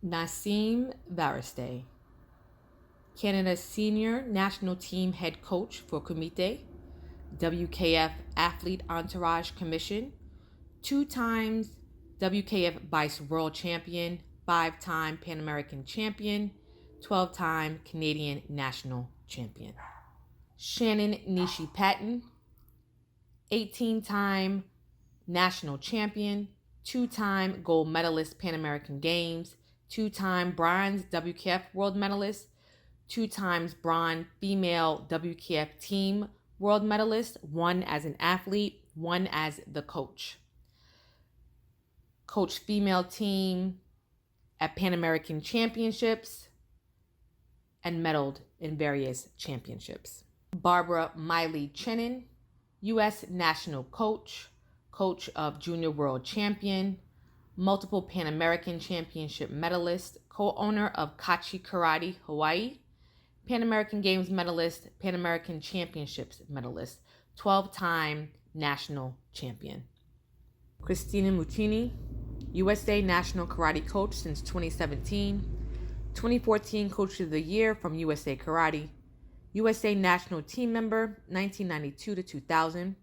Nassim Varasteh, Canada's senior national team head coach for Kumite, WKF Athlete Entourage Commission, 2 times WKF Vice World Champion, 5-time Pan American Champion, 12-time Canadian National Champion. Shannon Nishi-Patton, 18-time National Champion, 2-time gold medalist Pan American Games, 2-time bronze WKF World Medalist, 2 times bronze female WKF team world medalist, 1 as an athlete, 1 as the coach. Coach female team at Pan American Championships and medaled in various championships. Barbara Maile Chinen, U.S. National Coach, coach of Junior World Champion, multiple Pan American Championship medalist, co-owner of Kachi Karate, Hawaii, Pan American Games medalist, Pan American Championships medalist, 12-time national champion. Christina Muccini, USA National Karate Coach since 2017, 2014 Coach of the Year from USA Karate, USA National Team Member 1992 to 2000,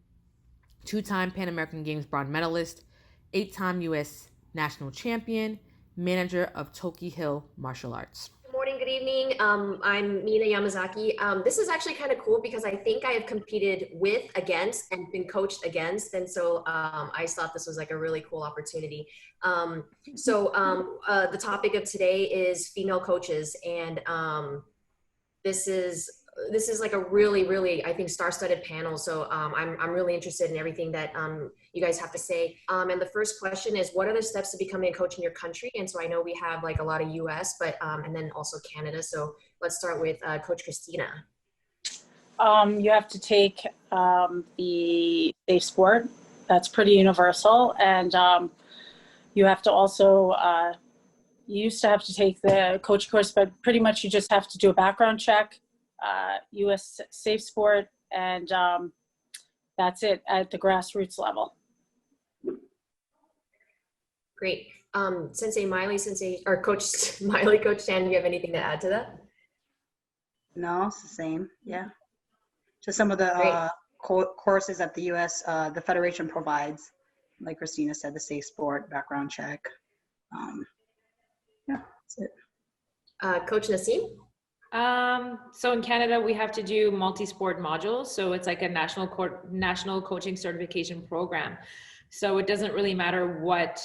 2-time Pan American Games bronze medalist, 8-time US National Champion, manager of Toki Hill Martial Arts. Good morning, good evening. I'm Mina Yamazaki. This is actually kind of cool because I think I have competed with, against, and been coached against. And so I thought this was like a really cool opportunity. The topic of today is female coaches. And this is like a really, I think, star-studded panel. So I'm really interested in everything that you guys have to say. And the first question is, what are the steps to becoming a coach in your country? And so I know we have like a lot of US, but and then also Canada. So let's start with Coach Christina. You have to take the safe sport. That's pretty universal. And you have to also, you used to have to take the coach course, but pretty much you just have to do a background check, US safe sport, and that's it at the grassroots level. Great. Sensei Maile, or Coach Maile, Coach Shannon, do you have anything to add to that? No, it's the same. Yeah. Just some of the courses that the US, the Federation provides, like Christina said, the safe sport, background check. Yeah, that's it. Coach Nassim? So in Canada, we have to do multi-sport modules. So it's like a national coaching certification program. So it doesn't really matter what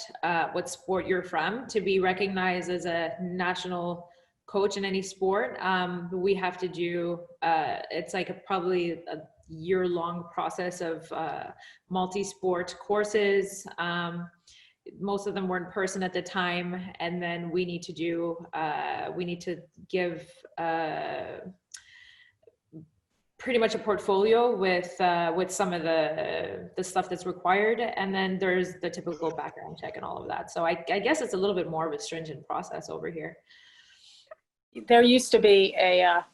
sport you're from to be recognized as a national coach in any sport. We have to do, it's like probably a year-long process of multi-sport courses. Most of them were in person at the time, and then we need to do, we need to give pretty much a portfolio with some of the stuff that's required, and then there's the typical background check and all of that. So I guess it's a little bit more of a stringent process over here. There used to be a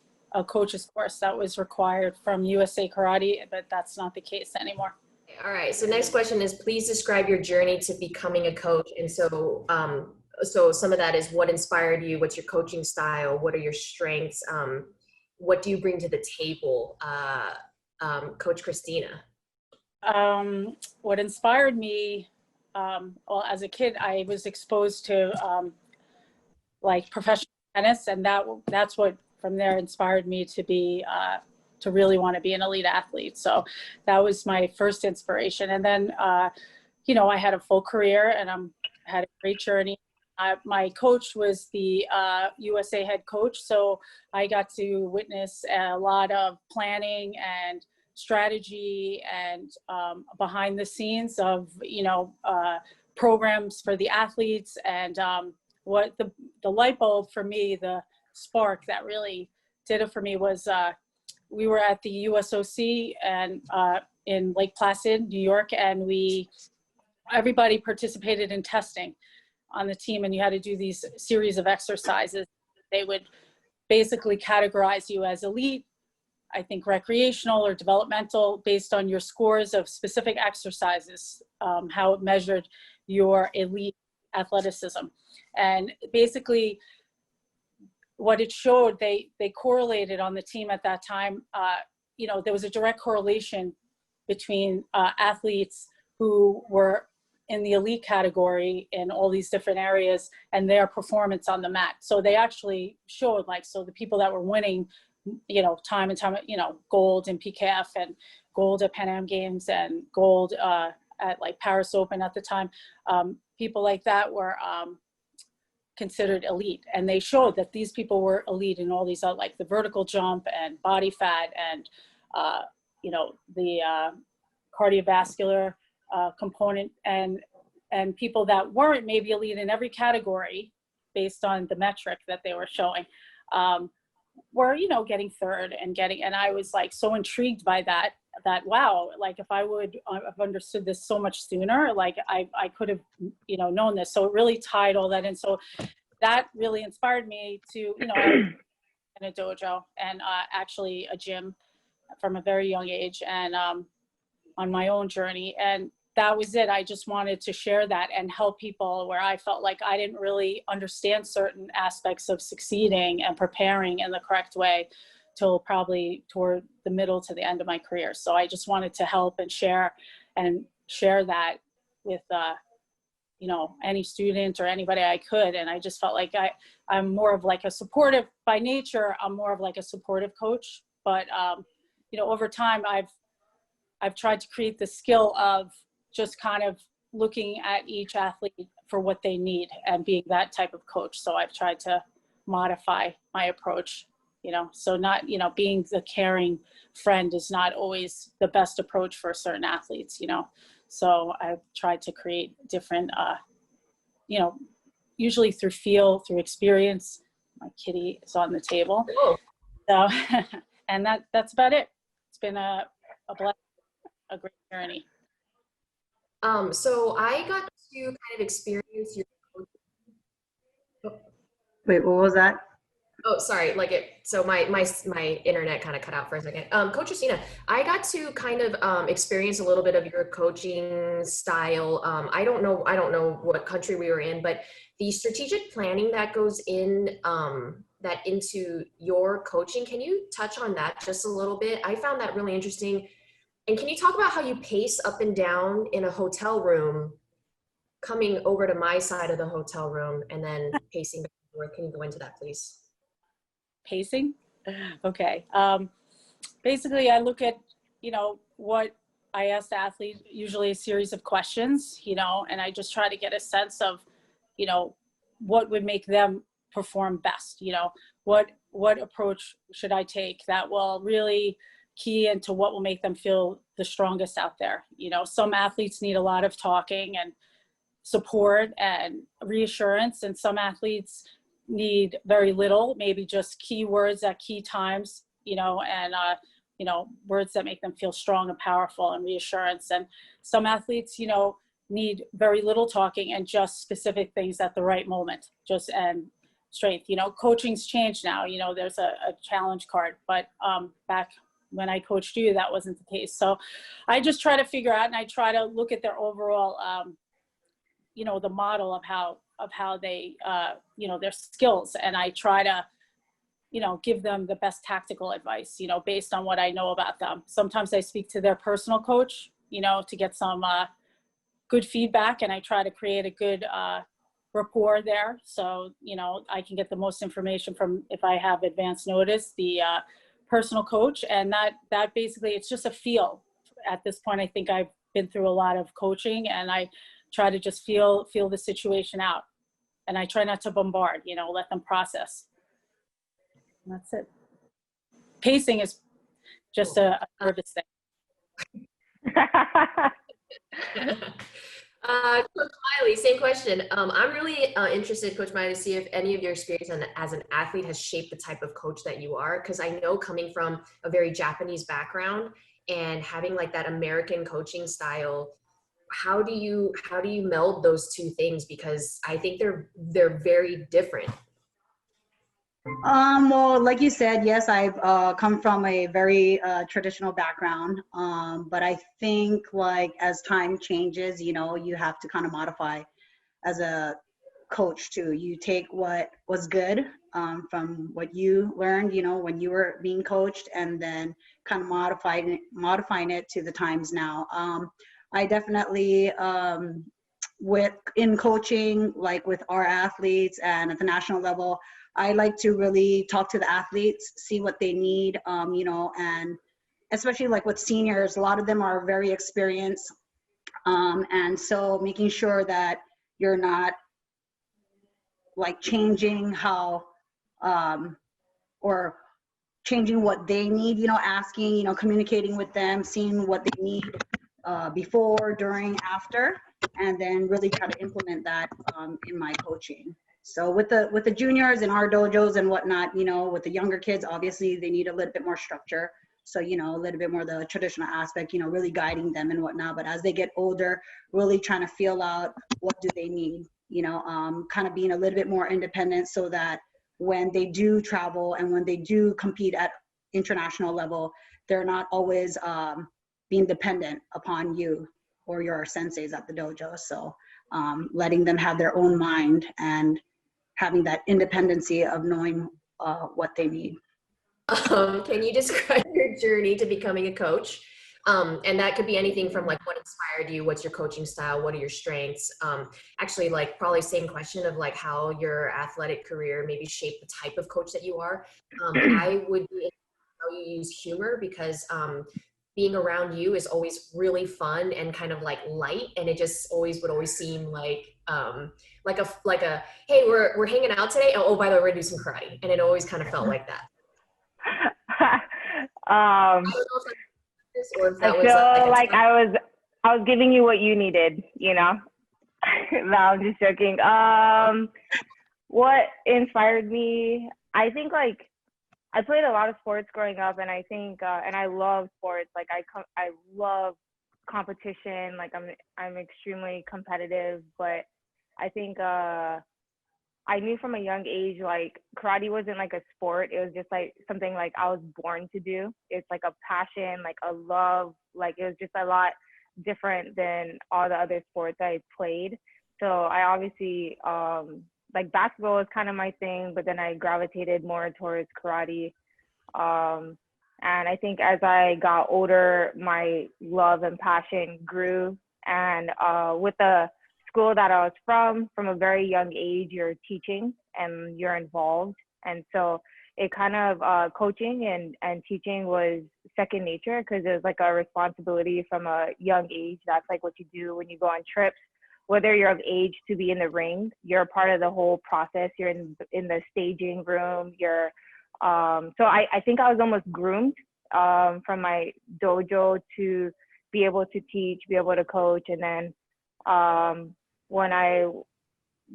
coach's course that was required from USA Karate, but that's not the case anymore. All right, so next question is, please describe your journey to becoming a coach. And so so some of that is, what inspired you? What's your coaching style? What are your strengths? What do you bring to the table? Coach Christina. What inspired me, well, as a kid, I was exposed to like professional tennis, and that's what from there inspired me to be to really want to be an elite athlete. So that was my first inspiration. And then, you know, I had a full career and had a great journey. My coach was the USA head coach. So I got to witness a lot of planning and strategy and behind the scenes of, you know, programs for the athletes. And what the light bulb for me, the spark that really did it for me was we were at the USOC and in Lake Placid, New York, and everybody participated in testing on the team, and you had to do these series of exercises. They would basically categorize you as elite, I think recreational or developmental, based on your scores of specific exercises, how it measured your elite athleticism. And basically what it showed, they correlated on the team at that time, you know, there was a direct correlation between athletes who were in the elite category in all these different areas and their performance on the mat. So they actually showed, like, so the people that were winning, you know, time and time, you know, gold in PKF and gold at Pan Am Games and gold at like Paris Open at the time, people like that were considered elite. And they showed that these people were elite in all these, like the vertical jump and body fat and, you know, the cardiovascular component, and people that weren't maybe elite in every category based on the metric that they were showing, were, you know, getting third and getting, and I was like so intrigued by that wow, like if I would have understood this so much sooner, like I could have, you know, known this. So it really tied all that in. So that really inspired me to, you know, in a dojo and actually a gym from a very young age, and on my own journey. And that was it. I just wanted to share that and help people where I felt like I didn't really understand certain aspects of succeeding and preparing in the correct way till probably toward the middle to the end of my career. So I just wanted to help and share that with, you know, any student or anybody I could. And I just felt like I'm more of like a supportive by nature. I'm more of like a supportive coach, but, you know, over time I've tried to create the skill of just kind of looking at each athlete for what they need and being that type of coach. So I've tried to modify my approach, you know, so not, you know, being the caring friend is not always the best approach for certain athletes, you know. So I've tried to create different, you know, usually through feel, through experience. My kitty is on the table. Cool. So, and that's about it. It's been a blessing, a great journey. So I got to kind of experience your coaching. Wait, what was that? Oh, sorry. So my internet kind of cut out for a second. Coach Christina, I got to kind of experience a little bit of your coaching style. I don't know what country we were in, but the strategic planning that goes in into your coaching. Can you touch on that just a little bit? I found that really interesting. And can you talk about how you pace up and down in a hotel room, coming over to my side of the hotel room and then pacing back and forth? Can you go into that, please? Pacing? Okay. Basically, I look at, you know, what I ask the athlete, usually a series of questions, you know, and I just try to get a sense of, you know, what would make them perform best, you know, what approach should I take that will really key into what will make them feel the strongest out there. You know, some athletes need a lot of talking and support and reassurance, and some athletes need very little, maybe just key words at key times, you know, and, you know, words that make them feel strong and powerful and reassurance. And some athletes, you know, need very little talking and just specific things at the right moment, and strength. You know, coaching's changed now, you know, there's a challenge card, but back when I coached you, that wasn't the case. So I just try to figure out, and I try to look at their overall, you know, the model of how they, you know, their skills. And I try to, you know, give them the best tactical advice, you know, based on what I know about them. Sometimes I speak to their personal coach, you know, to get some good feedback, and I try to create a good rapport there. So, you know, I can get the most information from, if I have advance notice, the personal coach. And that basically, it's just a feel. At this point, I think I've been through a lot of coaching, and I try to just feel the situation out. And I try not to bombard, you know, let them process. And that's it. Pacing is just a nervous thing. Coach Maile, same question. I'm really interested, Coach Maile, to see if any of your experience as an athlete has shaped the type of coach that you are. Because I know, coming from a very Japanese background and having like that American coaching style, how do you meld those two things? Because I think they're very different. Well, like you said, yes, I've come from a very traditional background, but I think, like, as time changes, you know, you have to kind of modify as a coach too. You take what was good from what you learned, you know, when you were being coached, and then kind of modifying it to the times now. I definitely in coaching, like with our athletes and at the national level, I like to really talk to the athletes, see what they need, you know, and especially like with seniors, a lot of them are very experienced. And so making sure that you're not like changing how, or changing what they need, you know, asking, you know, communicating with them, seeing what they need before, during, after, and then really try to implement that in my coaching. So with the juniors in our dojos and whatnot, you know, with the younger kids, obviously they need a little bit more structure. So, you know, a little bit more the traditional aspect, you know, really guiding them and whatnot. But as they get older, really trying to feel out what do they need, you know, kind of being a little bit more independent so that when they do travel and when they do compete at international level, they're not always being dependent upon you or your senseis at the dojo. So letting them have their own mind and having that independency of knowing what they need. Can you describe your journey to becoming a coach? And that could be anything from like what inspired you, what's your coaching style, what are your strengths? Actually, like probably same question of like how your athletic career maybe shaped the type of coach that you are. I would be interested in how you use humor, because being around you is always really fun and kind of like light, and it just always would always seem like a hey, we're hanging out today. Oh, by the way, we're gonna do some karate, and it always kind of felt like that. I don't know if that I feel like I was giving you what you needed, you know. No, I'm just joking. What inspired me? I think like I played a lot of sports growing up, and I think and I love sports. Like I love competition. Like I'm extremely competitive, but I think I knew from a young age, like karate wasn't like a sport. It was just like something like I was born to do. It's like a passion, like a love, like it was just a lot different than all the other sports I played. So I obviously, like basketball was kind of my thing, but then I gravitated more towards karate. And I think as I got older, my love and passion grew. And with the school that I was from a very young age, you're teaching and you're involved. And so it kind of, coaching and teaching was second nature, because it was like a responsibility from a young age. That's like what you do when you go on trips, whether you're of age to be in the ring, you're part of the whole process. You're in the staging room. You're, so I think I was almost groomed from my dojo to be able to teach, be able to coach. And then when I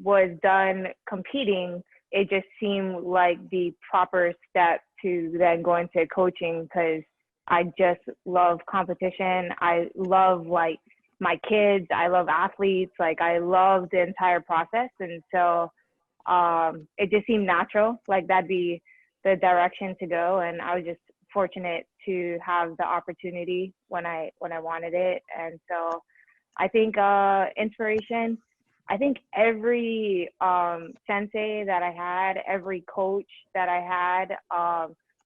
was done competing, it just seemed like the proper step to then go into coaching, because I just love competition. I love like my kids. I love athletes. Like I love the entire process. And so it just seemed natural, like that'd be the direction to go. And I was just fortunate to have the opportunity when I wanted it. And so I think inspiration, I think every sensei that I had, every coach that I had,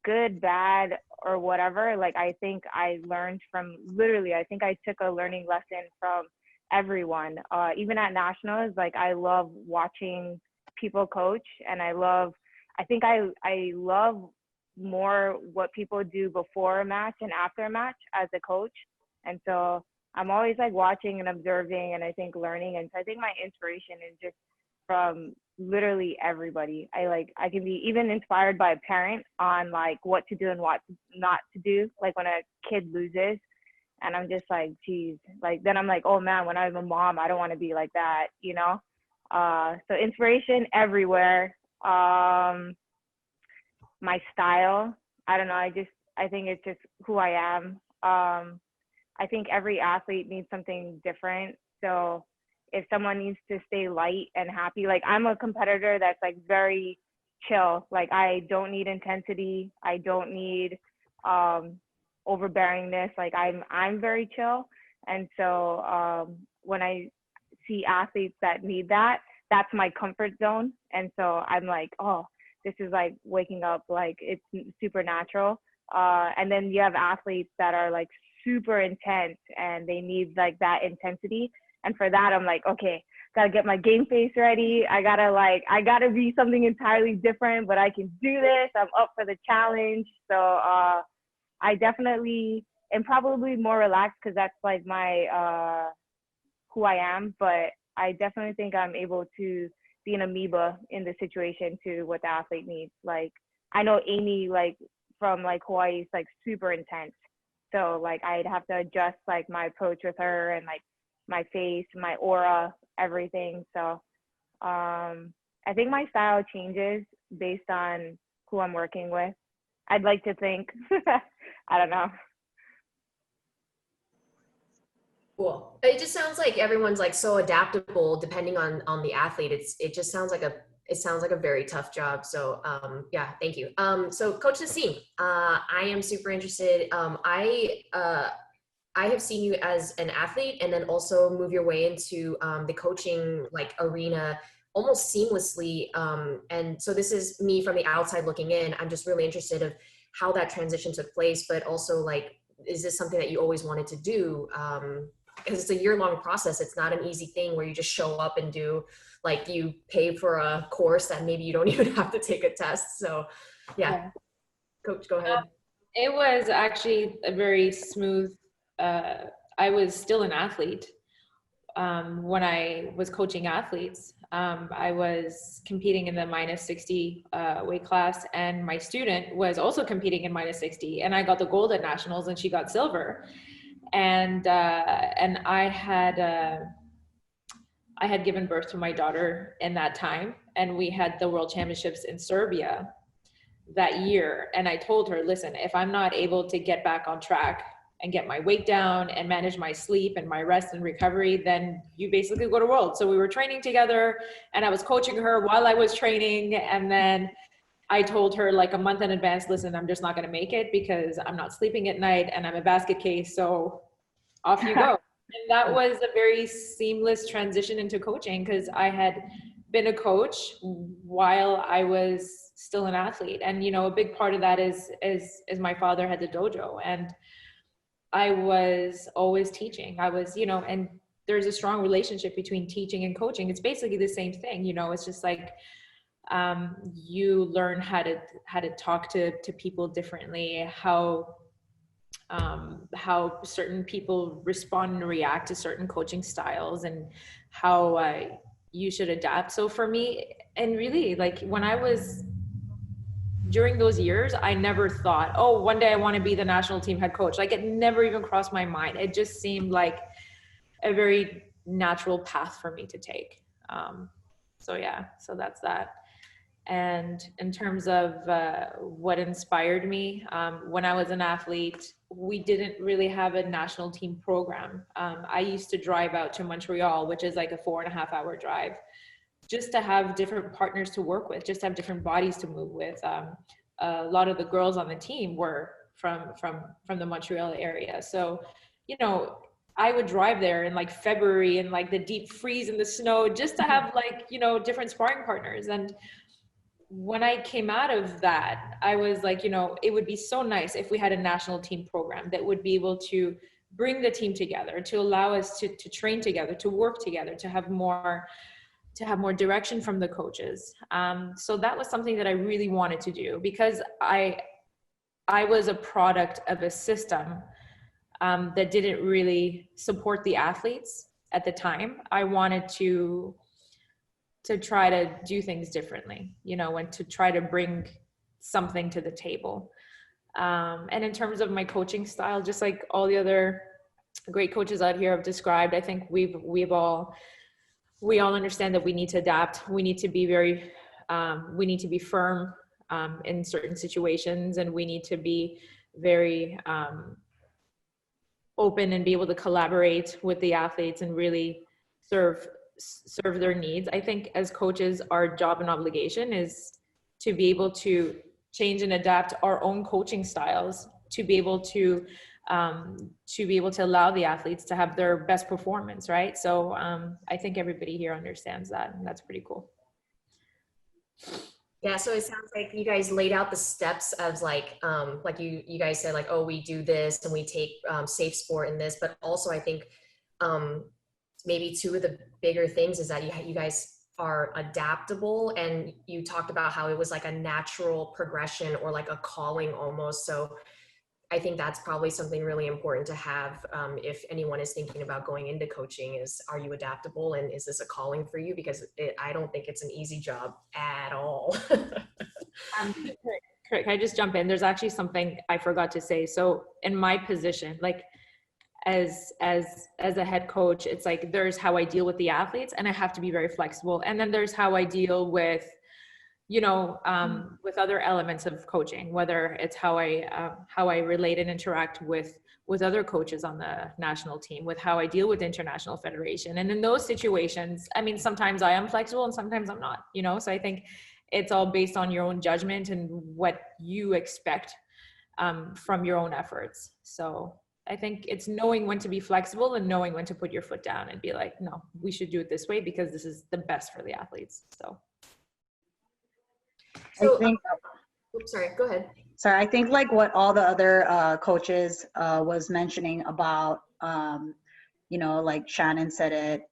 good, bad, or whatever, like I think I learned from literally, I think I took a learning lesson from everyone. Even at nationals, like I love watching people coach, and I think I love more what people do before a match and after a match as a coach. And so I'm always like watching and observing, and I think learning. And so I think my inspiration is just from literally everybody. I can be even inspired by a parent on like what to do and what not to do. Like when a kid loses, and I'm just like, geez, like then I'm like, oh man, when I'm a mom, I don't want to be like that, you know? So inspiration everywhere. My style, I don't know. I think it's just who I am. I think every athlete needs something different. So if someone needs to stay light and happy, like I'm a competitor that's like very chill. Like I don't need intensity. I don't need overbearingness. Like I'm very chill. And so when I see athletes that need that, that's my comfort zone. And so I'm like, oh, this is like waking up, like it's supernatural. And then you have athletes that are like super intense and they need like that intensity. And for that, I'm like, okay, gotta get my game face ready. I gotta be something entirely different, but I can do this. I'm up for the challenge. So I definitely am probably more relaxed because that's like my, who I am. But I definitely think I'm able to be an amoeba in the situation to what the athlete needs. Like, I know Amy, like from like Hawaii, is like super intense. So like I'd have to adjust like my approach with her and like my face, my aura, everything. So I think my style changes based on who I'm working with. I'd like to think. I don't know. Cool. It just sounds like everyone's like so adaptable depending on the athlete. It just sounds like a very tough job. So yeah, thank you. So Coach Nassim, I am super interested. I have seen you as an athlete and then also move your way into the coaching like arena almost seamlessly. And so this is me from the outside looking in. I'm just really interested of how that transition took place, but also like, is this something that you always wanted to do? Because it's a year-long process. It's not an easy thing where you just show up and do, like you pay for a course that maybe you don't even have to take a test. So yeah. Coach, go ahead. It was actually a very smooth, I was still an athlete when I was coaching athletes. I was competing in the -60 weight class, and my student was also competing in -60, and I got the gold at nationals and she got silver. And I had given birth to my daughter in that time, and we had the world championships in Serbia that year. And I told her, listen, if I'm not able to get back on track and get my weight down and manage my sleep and my rest and recovery, then you basically go to world. So we were training together and I was coaching her while I was training. And then I told her like a month in advance, listen, I'm just not going to make it because I'm not sleeping at night and I'm a basket case. So off you go. And that was a very seamless transition into coaching because I had been a coach while I was still an athlete. And, you know, a big part of that is my father had the dojo, and I was always teaching. I was, you know, and there's a strong relationship between teaching and coaching. It's basically the same thing, you know, it's just like, you learn how to talk to people differently, how certain people respond and react to certain coaching styles, and how you should adapt. So for me, and really like when I was during those years, I never thought, oh, one day I want to be the national team head coach. Like it never even crossed my mind. It just seemed like a very natural path for me to take. So yeah, so that's that. And in terms of what inspired me, when I was an athlete, we didn't really have a national team program. I used to drive out to Montreal, which is like a 4.5-hour drive, just to have different partners to work with, just to have different bodies to move with. A lot of the girls on the team were from the Montreal area. So, you know, I would drive there in like February in like the deep freeze and the snow just to have like, you know, different sparring partners. And when I came out of that, I was like, you know, it would be so nice if we had a national team program that would be able to bring the team together, to allow us to train together, to work together, to have more direction from the coaches. So that was something that I really wanted to do because I was a product of a system that didn't really support the athletes at the time. I wanted to try to do things differently, you know, and to try to bring something to the table. And in terms of my coaching style, just like all the other great coaches out here have described, I think we all understand that we need to adapt. We need to be we need to be firm in certain situations, and we need to be very open and be able to collaborate with the athletes and really serve their needs. I think as coaches, our job and obligation is to be able to change and adapt our own coaching styles, to be able to to be able to allow the athletes to have their best performance, right? So I think everybody here understands that, and that's pretty cool. Yeah, so it sounds like you guys laid out the steps as like you guys said, like, oh, we do this and we take safe sport in this, but also I think maybe two of the bigger things is that you guys are adaptable, and you talked about how it was like a natural progression or like a calling almost. So I think that's probably something really important to have if anyone is thinking about going into coaching is, are you adaptable and is this a calling for you? Because I don't think it's an easy job at all. Can I just jump in? There's actually something I forgot to say. So in my position, like as a head coach, it's like there's how I deal with the athletes, and I have to be very flexible. And then there's how I deal with, you know, with other elements of coaching, whether it's how I relate and interact with other coaches on the national team, with how I deal with international federation. And in those situations, I mean, sometimes I am flexible and sometimes I'm not, you know? So I think it's all based on your own judgment and what you expect from your own efforts. So I think it's knowing when to be flexible and knowing when to put your foot down and be like, no, we should do it this way because this is the best for the athletes. So I think, oops, sorry, go ahead. sorry, I think like what all the other coaches was mentioning about, you know, like Shannon said it,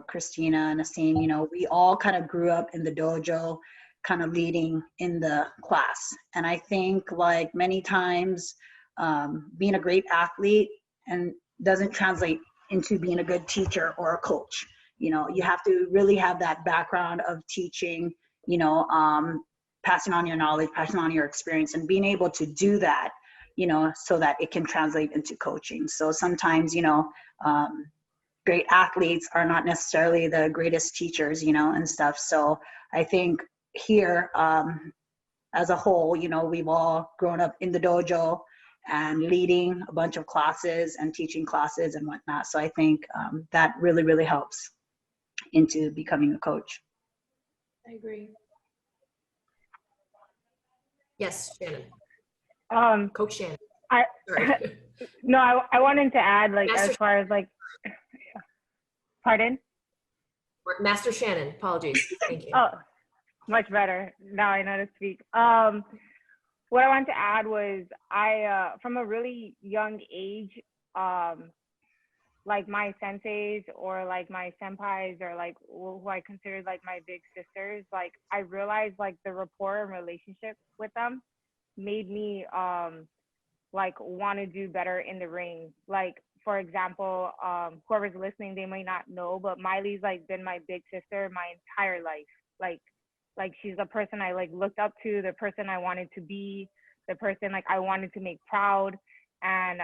Christina, Nassim, you know, we all kind of grew up in the dojo, kind of leading in the class. And I think like many times being a great athlete and doesn't translate into being a good teacher or a coach. You know, you have to really have that background of teaching, you know, passing on your knowledge, passing on your experience, and being able to do that, you know, so that it can translate into coaching. So sometimes, you know, great athletes are not necessarily the greatest teachers, you know, and stuff. So I think here, as a whole, you know, we've all grown up in the dojo and leading a bunch of classes and teaching classes and whatnot. So I think that really, really helps into becoming a coach. I agree. Yes, Shannon. Coach Shannon. Sorry. No, I wanted to add, like, Master as far as like, pardon? Master Shannon, apologies. Thank you. Oh, much better. Now I know to speak. What I wanted to add was I, from a really young age, like my senseis or like my senpais or like who I considered like my big sisters, like I realized like the rapport and relationship with them made me like want to do better in the ring. Like, for example, whoever's listening, they might not know, but Miley's like been my big sister my entire life. Like she's the person I like looked up to, the person I wanted to be, the person like I wanted to make proud. And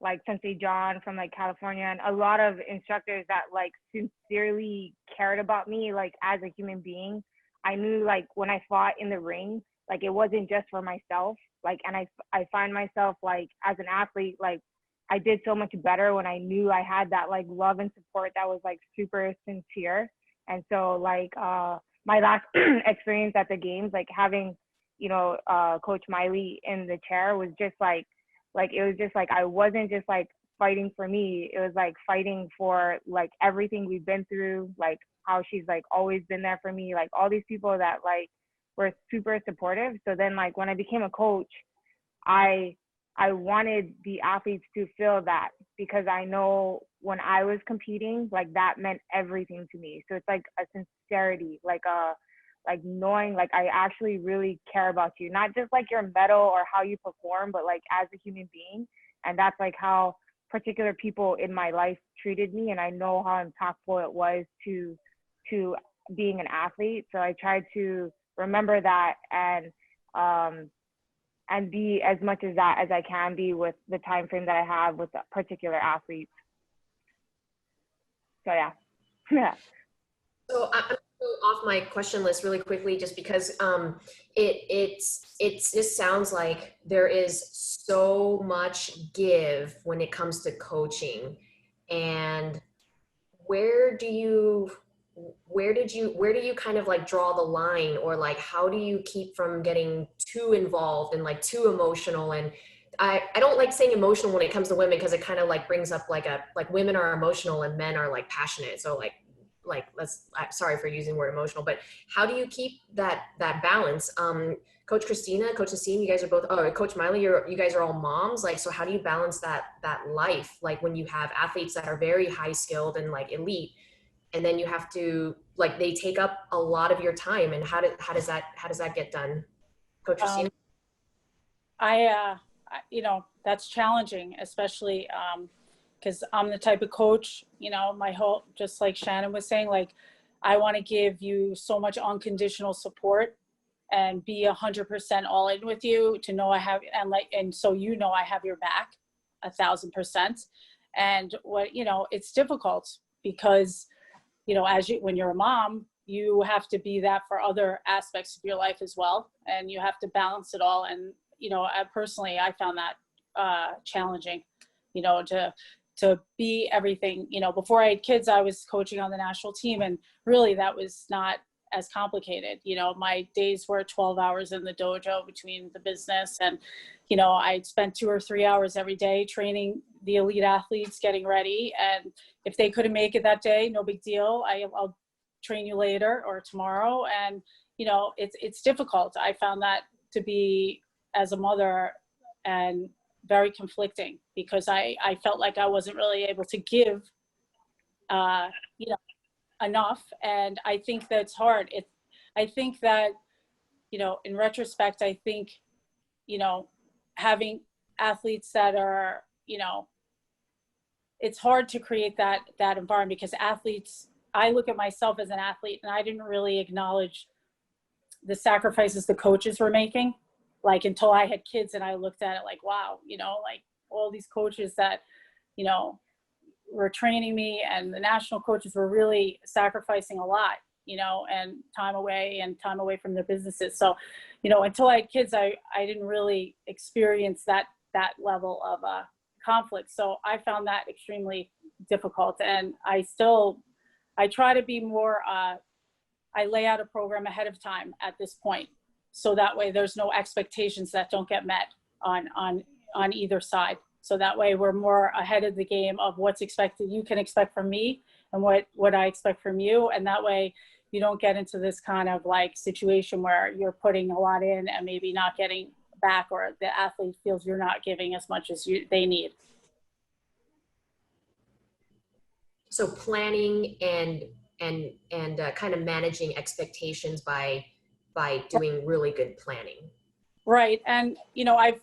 like Sensei John from like California, and a lot of instructors that like sincerely cared about me like as a human being. I knew like when I fought in the ring, like it wasn't just for myself. Like, and I find myself like as an athlete, like I did so much better when I knew I had that like love and support that was like super sincere. And so like my last experience at the games, like having, you know, Coach Maile in the chair was just like it was just like I wasn't just like fighting for me. It was like fighting for like everything we've been through, like how she's like always been there for me, like all these people that like were super supportive. So then like when I became a coach, I wanted the athletes to feel that, because I know when I was competing, like that meant everything to me. So it's like a sincerity, like knowing like I actually really care about you, not just like your medal or how you perform, but like as a human being. And that's like how particular people in my life treated me, and I know how impactful it was to being an athlete. So I tried to remember that and be as much as that as I can be with the time frame that I have with particular athletes. So yeah. Yeah. So I'm going to go off my question list really quickly, just because it just sounds like there is so much give when it comes to coaching. And where do you kind of like draw the line, or like how do you keep from getting too involved and like too emotional? And I don't like saying emotional when it comes to women, because it kind of like brings up like women are emotional and men are like passionate. So I'm sorry for using the word emotional, but how do you keep that balance? Coach Christina, Coach Nassim, you guys are both, Coach Maile, you guys are all moms. Like, so how do you balance that life? Like when you have athletes that are very high skilled and like elite, and then you have to, like, they take up a lot of your time, and how does that get done? Coach Christina? That's challenging, especially because I'm the type of coach, just like Shannon was saying, like, I want to give you so much unconditional support and be 100% all in with you, to know I have, and so I have your back 1,000%. And it's difficult because, when you're a mom, you have to be that for other aspects of your life as well, and you have to balance it all. And I found that challenging, to be everything. Before I had kids, I was coaching on the national team, and really that was not as complicated. My days were 12 hours in the dojo between the business, and I'd spend 2 or 3 hours every day training the elite athletes, getting ready. And if they couldn't make it that day, no big deal. I'll train you later or tomorrow. And it's difficult. I found that to be, as a mother, and very conflicting, because I felt like I wasn't really able to give enough. And I think that's hard. I think that in retrospect, I think having athletes that are it's hard to create that environment, because athletes, I look at myself as an athlete, and I didn't really acknowledge the sacrifices the coaches were making, like, until I had kids, and I looked at it like, wow, like all these coaches that were training me, and the national coaches were really sacrificing a lot, and time away from their businesses. So, until I had kids, I didn't really experience that level of conflict. So I found that extremely difficult. And I try to be more, I lay out a program ahead of time at this point, so that way there's no expectations that don't get met on either side. So that way we're more ahead of the game of what's expected, you can expect from me, and what I expect from you. And that way you don't get into this kind of like situation where you're putting a lot in and maybe not getting back, or the athlete feels you're not giving as much as they need. So planning and kind of managing expectations by doing really good planning. Right. And,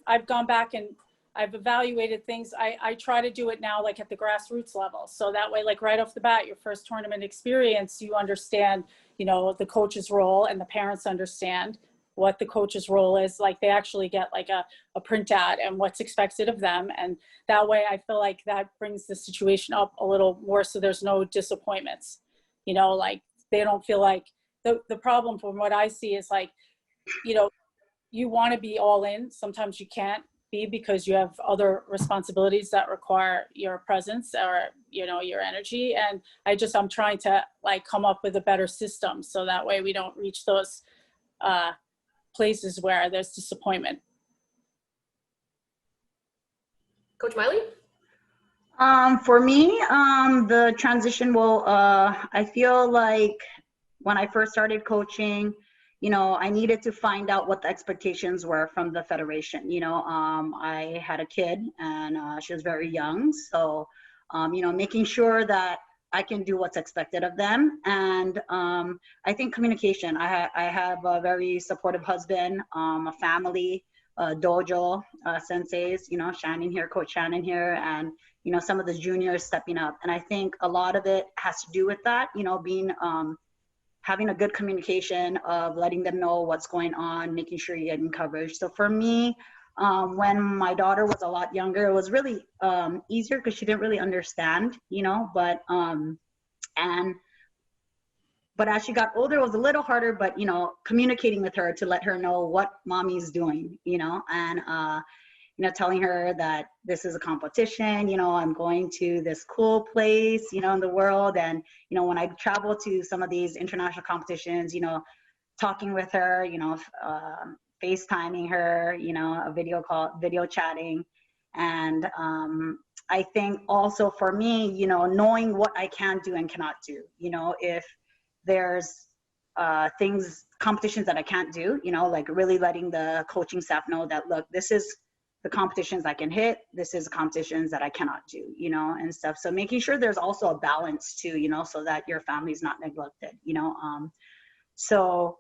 I've gone back and I've evaluated things. I try to do it now, like at the grassroots level. So that way, like right off the bat, your first tournament experience, you understand, the coach's role, and the parents understand what the coach's role is. Like, they actually get like a printout and what's expected of them. And that way I feel like that brings the situation up a little more, so there's no disappointments, like they don't feel like the problem from what I see is like, you want to be all in. Sometimes you can't be, because you have other responsibilities that require your presence or, your energy. And I'm trying to like come up with a better system, so that way we don't reach those places where there's disappointment. Coach Maile? For me, the transition will, I feel like when I first started coaching, I needed to find out what the expectations were from the federation. I had a kid, and she was very young. So, making sure that I can do what's expected of them. And I think communication, I have a very supportive husband, a family, dojo senseis, Shannon here, Coach Shannon here, and, some of the juniors stepping up. And I think a lot of it has to do with that, being, having a good communication of letting them know what's going on, making sure you're getting coverage. So for me, when my daughter was a lot younger, it was really easier, because she didn't really understand, but as she got older, it was a little harder, but, communicating with her to let her know what mommy's doing, and, telling her that this is a competition, I'm going to this cool place, in the world. And, when I travel to some of these international competitions, talking with her, FaceTiming her, you know, a video call, video chatting. And I think also for me, you know, knowing what I can do and cannot do, you know, if there's competitions that I can't do, you know, like really letting the coaching staff know that, look, this is the competitions I can hit, this is competitions that I cannot do, you know, and stuff. So making sure there's also a balance too, you know, so that your family's not neglected, you know. So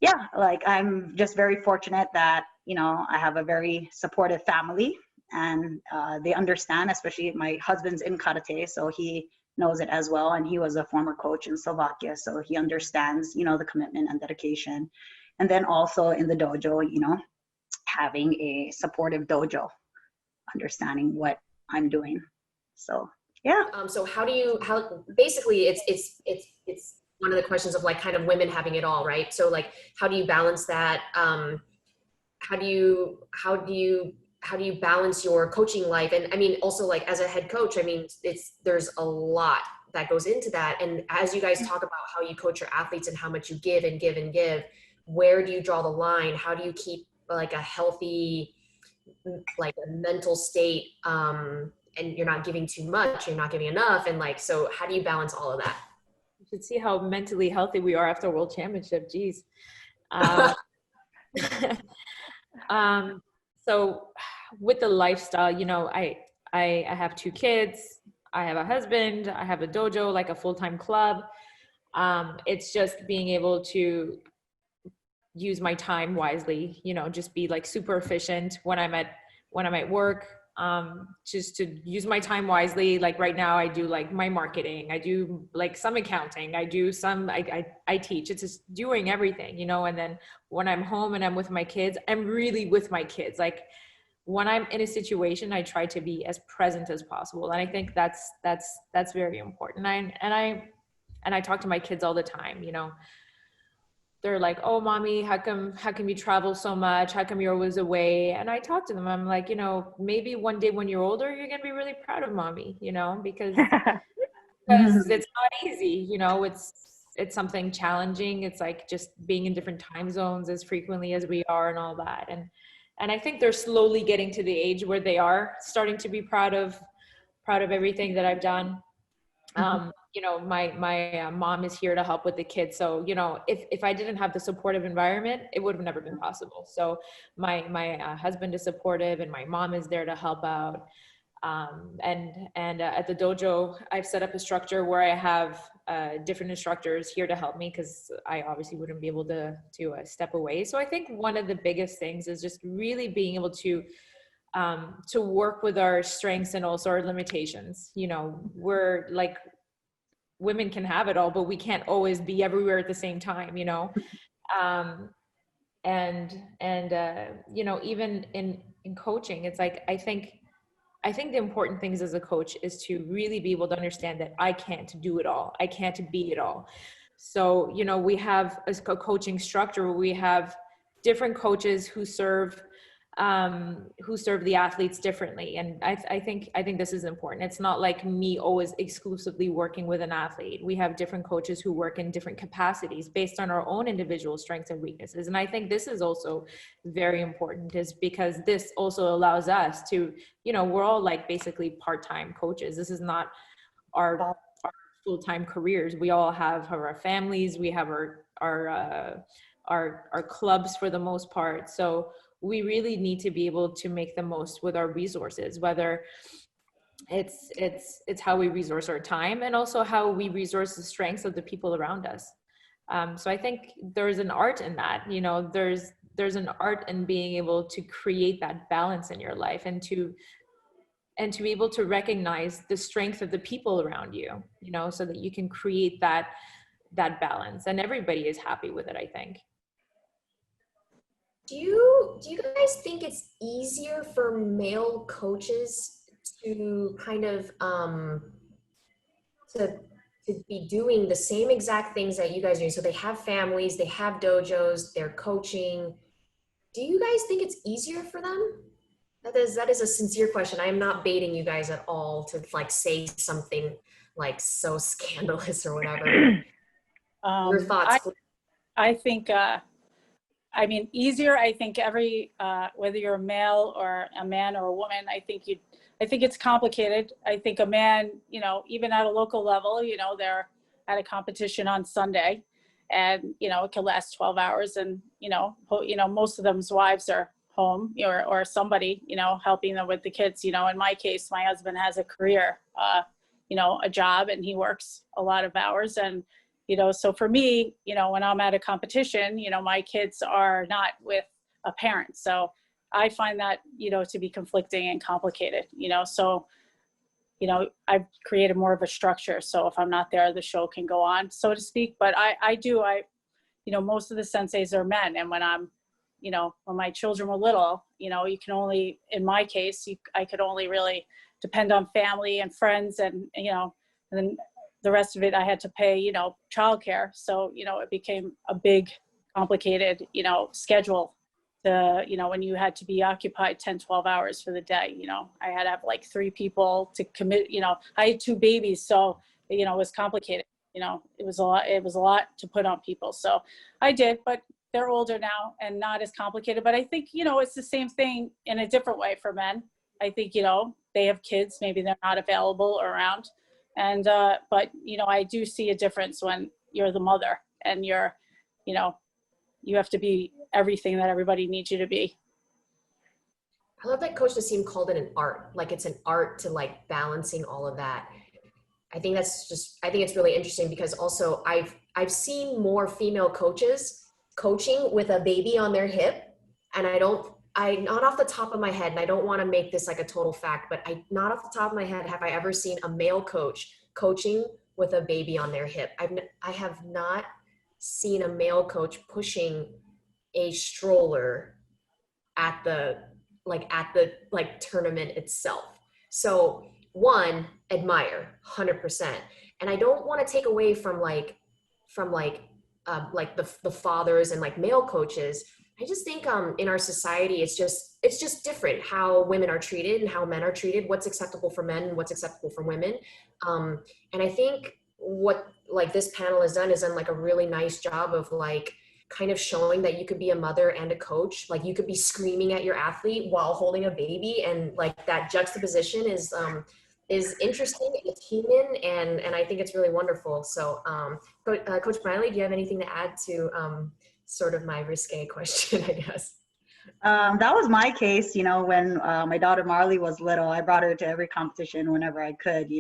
yeah, like I'm just very fortunate that, you know, I have a very supportive family, and they understand, especially my husband's in karate, so he knows it as well. And he was a former coach in Slovakia, so he understands, you know, the commitment and dedication. And then also in the dojo, you know, having a supportive dojo, understanding what I'm doing. So yeah. So how basically it's one of the questions of like kind of women having it all, right? So like, how do you balance that? How do you balance your coaching life? And I mean, also like as a head coach, I mean, there's a lot that goes into that. And as you guys talk about how you coach your athletes and how much you give and give and give, where do you draw the line? How do you keep like a healthy, like a mental state, and you're not giving too much, you're not giving enough, and like, so how do you balance all of that? You should see how mentally healthy we are after World Championship. Geez. So with the lifestyle, you know, I have 2 kids, I have a husband, I have a dojo, like a full-time club. It's just being able to use my time wisely, you know, just be like super efficient when I'm at work, just to use my time wisely. Like right now I do like my marketing, I do like some accounting, I do some, I teach. It's just doing everything, you know. And then when I'm home and I'm with my kids, I'm really with my kids. Like when I'm in a situation, I try to be as present as possible. And I think that's very important. And I talk to my kids all the time, you know. They're like, oh, mommy, how come you travel so much? How come you're always away? And I talk to them. I'm like, you know, maybe one day when you're older, you're going to be really proud of mommy, you know, because it's not easy, you know, it's something challenging. It's like just being in different time zones as frequently as we are and all that. And I think they're slowly getting to the age where they are starting to be proud of everything that I've done. You know, my mom is here to help with the kids. So, you know, if I didn't have the supportive environment, it would have never been possible. So my husband is supportive and my mom is there to help out. And at the dojo, I've set up a structure where I have different instructors here to help me, because I obviously wouldn't be able to step away. So I think one of the biggest things is just really being able to work with our strengths and also our limitations. You know, we're like, women can have it all, but we can't always be everywhere at the same time, you know. You know, even in coaching, it's like, I think the important things as a coach is to really be able to understand that I can't do it all. I can't be it all. So, you know, we have a coaching structure where we have different coaches who serve the athletes differently. And I think this is important. It's not like me always exclusively working with an athlete. We have different coaches who work in different capacities based on our own individual strengths and weaknesses. And I think this is also very important, is because this also allows us to, you know, we're all like basically part-time coaches. This is not our full-time careers. We all have our families, we have our clubs for the most part. So we really need to be able to make the most with our resources, whether it's how we resource our time and also how we resource the strengths of the people around us. So I think there's an art in that, you know, there's an art in being able to create that balance in your life, and to be able to recognize the strength of the people around you, you know, so that you can create that balance, and everybody is happy with it, I think. Do you guys think it's easier for male coaches to kind of to be doing the same exact things that you guys are doing? So they have families, they have dojos, they're coaching. Do you guys think it's easier for them? That is a sincere question. I am not baiting you guys at all to like say something like so scandalous or whatever. Your thoughts? I think I mean, easier. I think whether you're a male or a man or a woman, I think it's complicated. I think a man, even at a local level, they're at a competition on Sunday, and it can last 12 hours, and most of them's wives are home, or somebody, helping them with the kids. In my case, my husband has a career, a job, and he works a lot of hours, and so for me, when I'm at a competition, my kids are not with a parent. So I find that, to be conflicting and complicated, so, I've created more of a structure. So if I'm not there, the show can go on, so to speak. But most of the senseis are men. And when when my children were little, you can only, in my case, I could only really depend on family and friends, and then the rest of it I had to pay, childcare. So, it became a big, complicated, schedule to, when you had to be occupied 10, 12 hours for the day. I had to have like 3 people to commit, I had 2 babies. So, it was complicated. It was a lot to put on people. So I did, but they're older now and not as complicated. But I think, it's the same thing in a different way for men. I think, they have kids, maybe they're not available or around. And, but, I do see a difference when you're the mother and you're, you have to be everything that everybody needs you to be. I love that Coach Nassim called it an art. Like it's an art to like balancing all of that. I think it's really interesting because also I've seen more female coaches coaching with a baby on their hip, and not off the top of my head, and I don't want to make this like a total fact, but not off the top of my head have I ever seen a male coach coaching with a baby on their hip. I have not seen a male coach pushing a stroller at the tournament itself. So one, admire 100%. And I don't want to take away from the fathers and like male coaches. I just think in our society, it's just different how women are treated and how men are treated, what's acceptable for men and what's acceptable for women. And I think what like this panel has done like a really nice job of like kind of showing that you could be a mother and a coach. Like you could be screaming at your athlete while holding a baby, and like that juxtaposition is interesting, it's human, and I think it's really wonderful. So Coach Maile, do you have anything to add to sort of my risque question, I guess? That was my case, when my daughter Marley was little. I brought her to every competition whenever I could,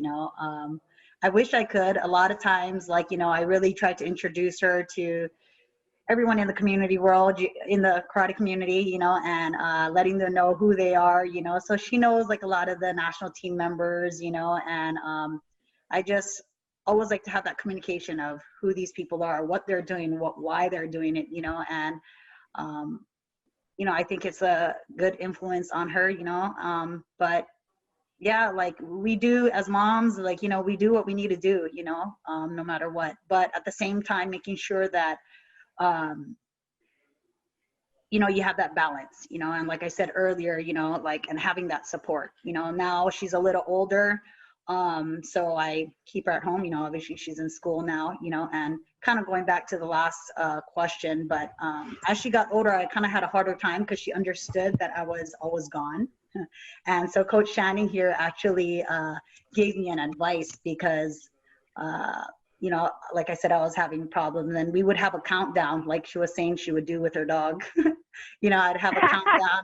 I wish I could. A lot of times, I really tried to introduce her to everyone in the community world, in the karate community, and letting them know who they are, so she knows like a lot of the national team members, and I just always like to have that communication of who these people are, what they're doing, why they're doing it, and I think it's a good influence on her, but yeah, like we do as moms, like, we do what we need to do, no matter what, but at the same time, making sure that, you have that balance, and like I said earlier, and having that support, now she's a little older, so I keep her at home, obviously she's in school now, and kind of going back to the last question, but as she got older, I kind of had a harder time because she understood that I was always gone. And so Coach Shannon here actually gave me an advice because, like I said, I was having problems, and we would have a countdown, like she was saying she would do with her dog. I'd have a countdown.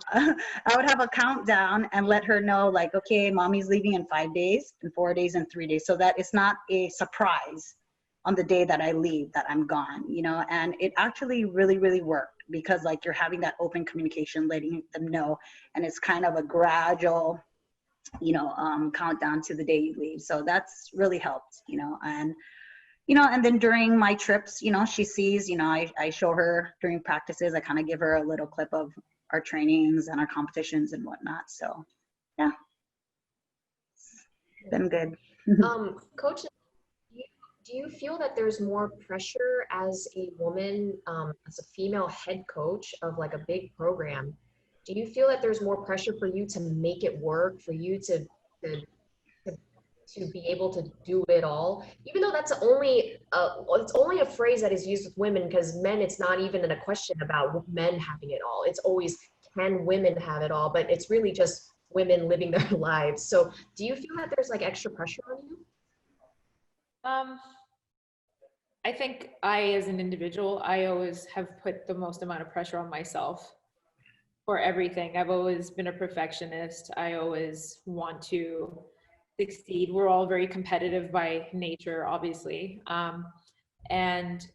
I would have a countdown and let her know, like, okay, mommy's leaving in 5 days, in 4 days, and 3 days, so that it's not a surprise on the day that I leave that I'm gone, and it actually really, really worked because like you're having that open communication, letting them know, and it's kind of a gradual, countdown to the day you leave. So that's really helped, and then during my trips, she sees, I show her during practices, I kind of give her a little clip of our trainings and our competitions and whatnot. So yeah, it's been good. Coach, do you feel that there's more pressure as a woman, as a female head coach of like a big program? Do you feel that there's more pressure for you to make it work, for you to to be able to do it all, even though that's only it's only a phrase that is used with women, because men, it's not even a question about men having it all. It's always, can women have it all? But it's really just women living their lives. So do you feel that there's like extra pressure on you? I think as an individual, I always have put the most amount of pressure on myself for everything. I've always been a perfectionist. I always want to succeed. We're all very competitive by nature, obviously. And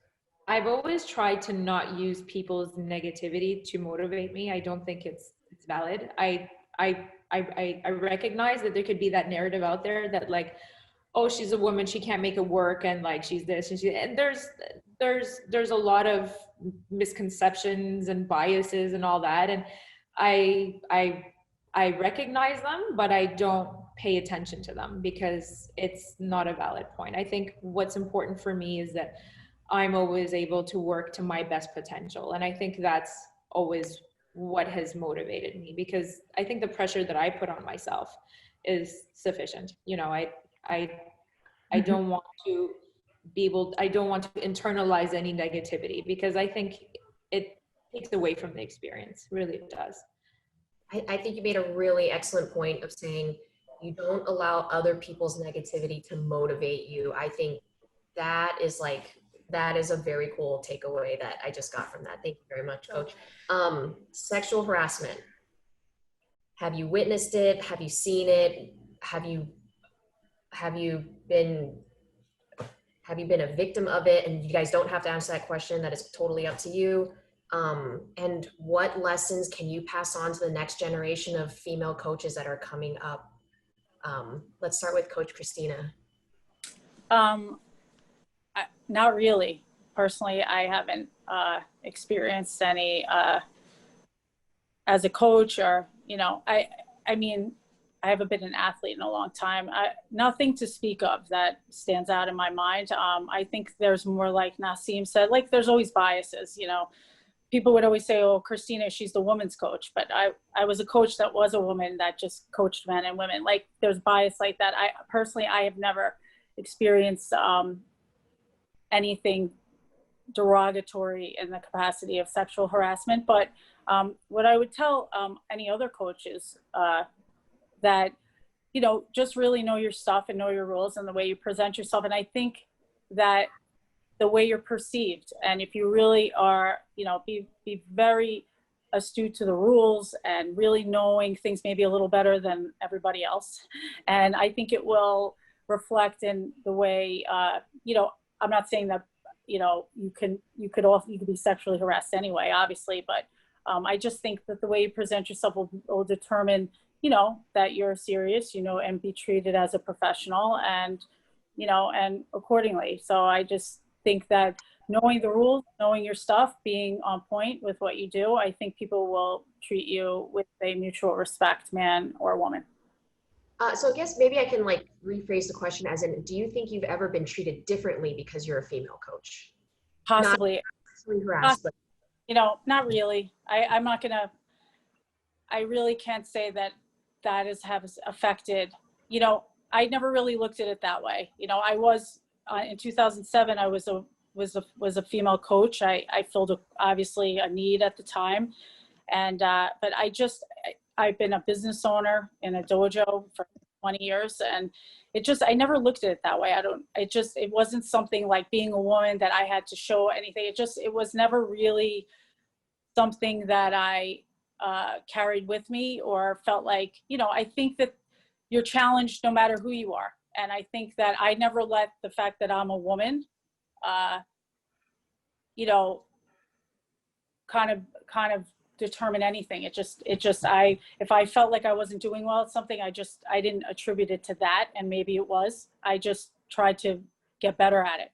I've always tried to not use people's negativity to motivate me. I don't think it's valid. I recognize that there could be that narrative out there that like, oh, she's a woman, she can't make it work, and like she's this and there's a lot of misconceptions and biases and all that, and I recognize them, but I don't pay attention to them because it's not a valid point. I think what's important for me is that I'm always able to work to my best potential, and I think that's always what has motivated me, because I think the pressure that I put on myself is sufficient. You know, I don't want to I don't want to internalize any negativity, because I think it takes away from the experience. Really, it does. I think you made a really excellent point of saying you don't allow other people's negativity to motivate you. I think that is a very cool takeaway that I just got from that. Thank you very much, Coach. Sexual harassment. Have you witnessed it? Have you seen it? Have you been a victim of it? And you guys don't have to answer that question. That is totally up to you. And what lessons can you pass on to the next generation of female coaches that are coming up? Let's start with Coach Christina. Not really. Personally, I haven't experienced any as a coach, or, you know, I mean, I haven't been an athlete in a long time. Nothing to speak of that stands out in my mind. I think there's more, like Nassim said, like there's always biases, you know. People would always say, oh, Christina, she's the women's coach. But I was a coach that was a woman that just coached men and women. Like there's bias like that. I have never experienced anything derogatory in the capacity of sexual harassment. But what I would tell any other coaches that, you know, just really know your stuff and know your rules and the way you present yourself. And I think that the way you're perceived, and if you really are, you know, be very astute to the rules and really knowing things maybe a little better than everybody else. And I think it will reflect in the way, you know, I'm not saying that, you know, you could be sexually harassed anyway, obviously, but I just think that the way you present yourself will determine, you know, that you're serious, you know, and be treated as a professional, and, you know, and accordingly. So I just think that knowing the rules, knowing your stuff, being on point with what you do, I think people will treat you with a mutual respect, man or woman. So I guess maybe I can like rephrase the question as in, do you think you've ever been treated differently because you're a female coach? Possibly. Not sexually harassed, but you know, not really. I'm not gonna, I really can't say that has affected, you know, I never really looked at it that way. You know, I was, in 2007, I was a female coach. I filled obviously a need at the time. And, but I've been a business owner in a dojo for 20 years, and I never looked at it that way. It wasn't something like being a woman that I had to show anything. It was never really something that I carried with me or felt like, you know, I think that you're challenged no matter who you are. And I think that I never let the fact that I'm a woman, you know, kind of determine anything. If I felt like I wasn't doing well at something, I didn't attribute it to that. And maybe it was, I just tried to get better at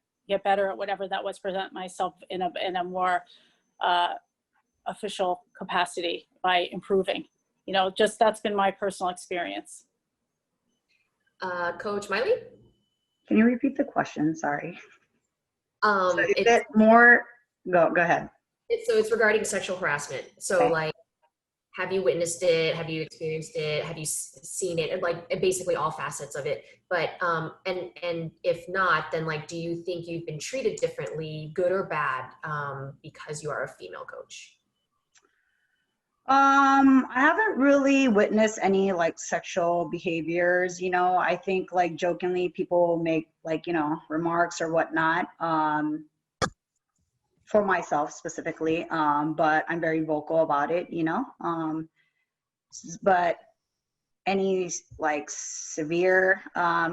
whatever that was, present myself in a more official capacity by improving, you know, just that's been my personal experience. Coach Maile? Can you repeat the question? Sorry. So is it more, go ahead. So it's regarding sexual harassment. So Okay. like, have you witnessed it? Have you experienced it? Have you seen it? Like basically all facets of it. But and if not, then like, do you think you've been treated differently, good or bad, because you are a female coach? I haven't really witnessed any like sexual behaviors, you know. I think like jokingly people make like, you know, remarks or whatnot, for myself specifically, but I'm very vocal about it, you know. But any like severe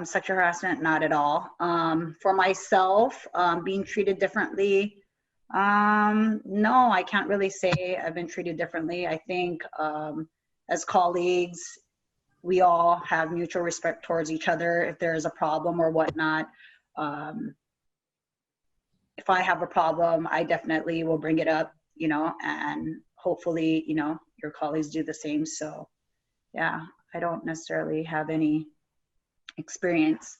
sexual harassment, not at all. For myself, being treated differently, no, I can't really say I've been treated differently. I think as colleagues, we all have mutual respect towards each other. If there's a problem or whatnot, if I have a problem, I definitely will bring it up, you know, and hopefully, you know, your colleagues do the same. So yeah, I don't necessarily have any experience,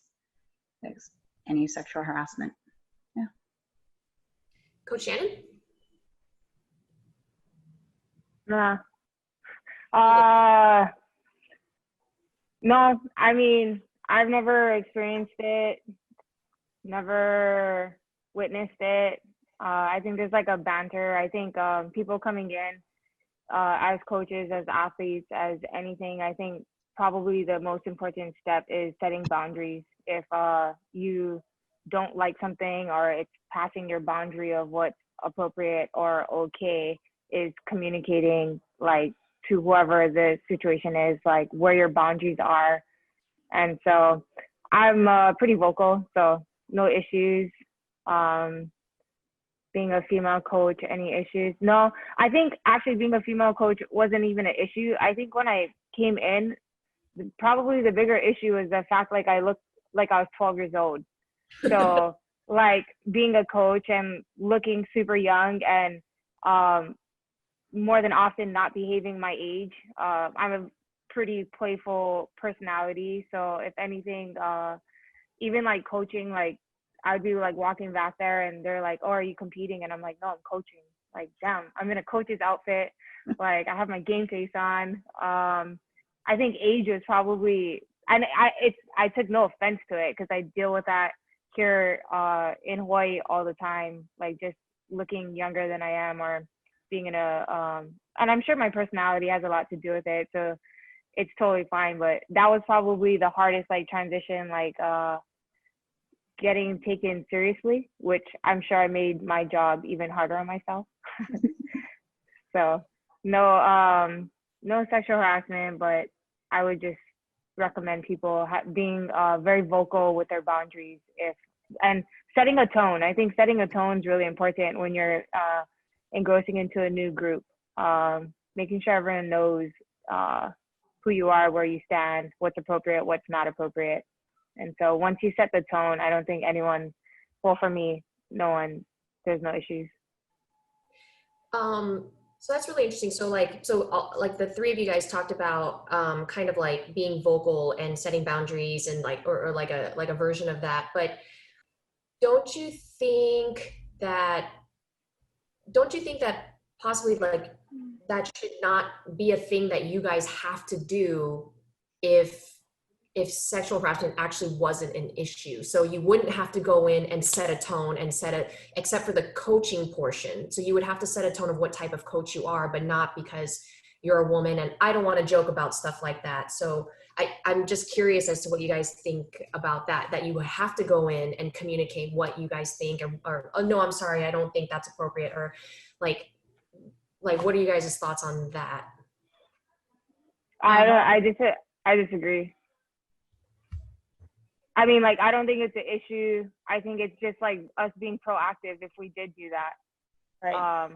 any sexual harassment. Yeah. Coach Shannon? Nah. No, I mean, I've never experienced it, never witnessed it. I think there's like a banter. I think people coming in as coaches, as athletes, as anything, I think probably the most important step is setting boundaries. If you don't like something or it's passing your boundary of what's appropriate or okay, is communicating like to whoever the situation is, like where your boundaries are. And so I'm pretty vocal, so no issues. Being a female coach, any issues? No, I think actually being a female coach wasn't even an issue. I think when I came in, probably the bigger issue is the fact like I looked like I was 12 years old. So like being a coach and looking super young and more than often not behaving my age. I'm a pretty playful personality. So if anything, even like coaching, like I'd be like walking back there and they're like, oh, are you competing? And I'm like, no, I'm coaching. Like, damn, I'm in a coach's outfit. Like I have my game face on. I think age is probably, and I took no offense to it because I deal with that here in Hawaii all the time. Like just looking younger than I am or being in a, and I'm sure my personality has a lot to do with it. So it's totally fine. But that was probably the hardest like transition, like getting taken seriously, which I'm sure I made my job even harder on myself. So no sexual harassment, but I would just recommend people being very vocal with their boundaries and setting a tone. I think setting a tone is really important when you're engrossing into a new group, making sure everyone knows who you are, where you stand, what's appropriate, what's not appropriate. And so once you set the tone, I don't think anyone, well, for me, no one, there's no issues. So that's really interesting. So like the three of you guys talked about kind of like being vocal and setting boundaries and like, or like a version of that. But don't you think that possibly like that should not be a thing that you guys have to do if sexual harassment actually wasn't an issue? So you wouldn't have to go in and set a tone and except for the coaching portion. So you would have to set a tone of what type of coach you are, but not because you're a woman. And I don't want to joke about stuff like that. So I'm just curious as to what you guys think about that you have to go in and communicate what you guys think or oh, no, I'm sorry, I don't think that's appropriate, or like what are you guys' thoughts on that? I disagree. I mean, like, I don't think it's an issue. I think it's just like us being proactive if we did do that. Right.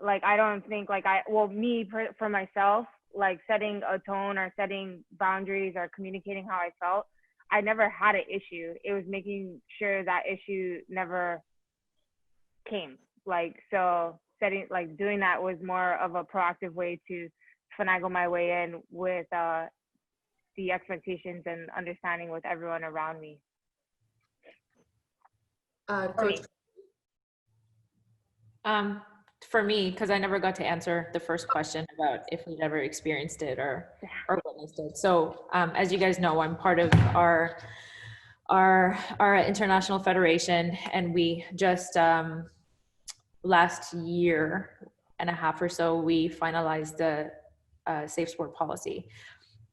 Like, I don't think like for myself, like setting a tone or setting boundaries or communicating how I felt, I never had an issue. It was making sure that issue never came. Like, so doing that was more of a proactive way to finagle my way in with the expectations and understanding with everyone around me. Coach. for me, because I never got to answer the first question about if we'd ever experienced it or witnessed it. So as you guys know, I'm part of our international federation, and we just last year and a half or so, we finalized the safe sport policy.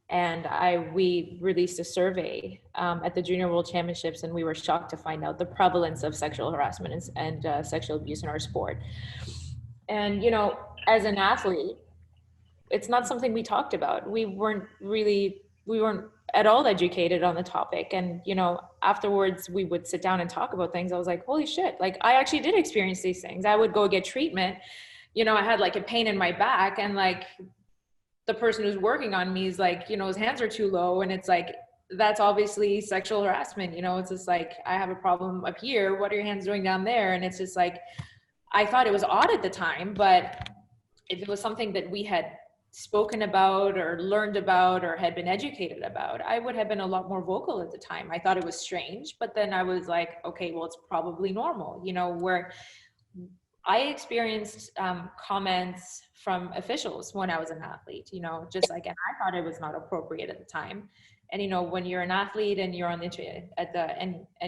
And we released a survey at the Junior World Championships, and we were shocked to find out the prevalence of sexual harassment and sexual abuse in our sport. And, you know, as an athlete, it's not something we talked about. We weren't at all educated on the topic. And, you know, afterwards we would sit down and talk about things. I was like, holy shit, like I actually did experience these things. I would go get treatment. You know, I had like a pain in my back, and like the person who's working on me is like, you know, his hands are too low. And it's like, that's obviously sexual harassment. You know, it's just like, I have a problem up here. What are your hands doing down there? And it's just like, I thought it was odd at the time, but if it was something that we had spoken about or learned about or had been educated about, I would have been a lot more vocal at the time. I thought it was strange, but then I was like, okay, well, it's probably normal, you know, where I experienced comments from officials when I was an athlete, you know, just like, and I thought it was not appropriate at the time. And, you know, when you're an athlete and you're on and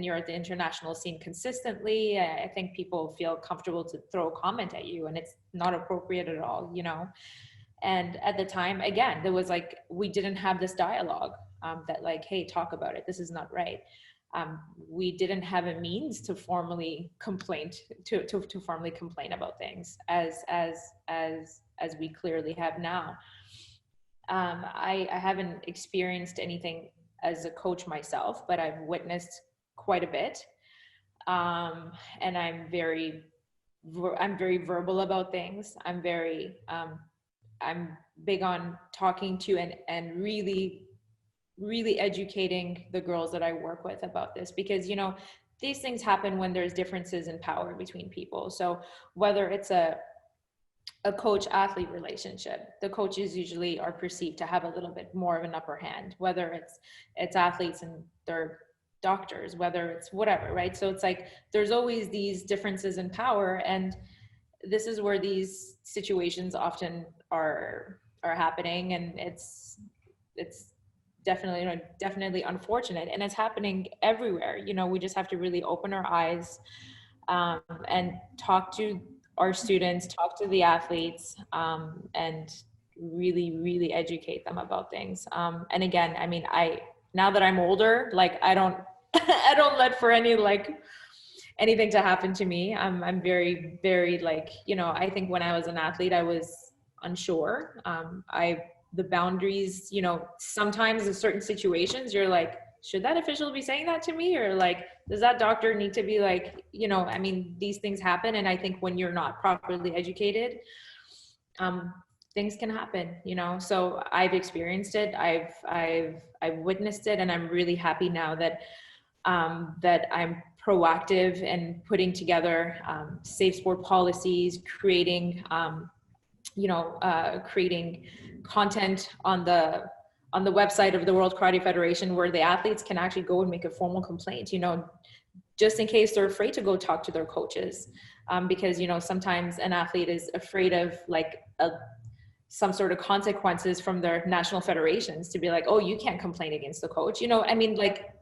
you're at the international scene consistently, I think people feel comfortable to throw a comment at you, and it's not appropriate at all, you know. And at the time, again, there was like, we didn't have this dialogue that like, hey, talk about it. This is not right. We didn't have a means to formally complain about things as we clearly have now. I haven't experienced anything as a coach myself, but I've witnessed quite a bit. And I'm very verbal about things. I'm big on talking to and really educating the girls that I work with about this, because, you know, these things happen when there's differences in power between people. So whether it's a coach athlete relationship, the coaches usually are perceived to have a little bit more of an upper hand, whether it's athletes and their doctors, whether it's whatever, right? So it's like, there's always these differences in power, and this is where these situations often are happening, and it's definitely unfortunate, and it's happening everywhere. You know, we just have to really open our eyes and talk to our students, talk to the athletes, and really educate them about things. And again, I mean, now that I'm older, like I don't let for anything to happen to me. I'm very like, you know, I think when I was an athlete, I was unsure. The boundaries, you know, sometimes in certain situations, you're like, should that official be saying that to me? Or like, does that doctor need to be like, you know, I mean, these things happen. And I think when you're not properly educated, things can happen, you know? So I've experienced it. I've witnessed it. And I'm really happy now that I'm proactive in putting together safe sport policies, creating content on the website of the World Karate Federation, where the athletes can actually go and make a formal complaint, you know, just in case they're afraid to go talk to their coaches. Because, you know, sometimes an athlete is afraid of like some sort of consequences from their national federations to be like, oh, you can't complain against the coach. You know, I mean, like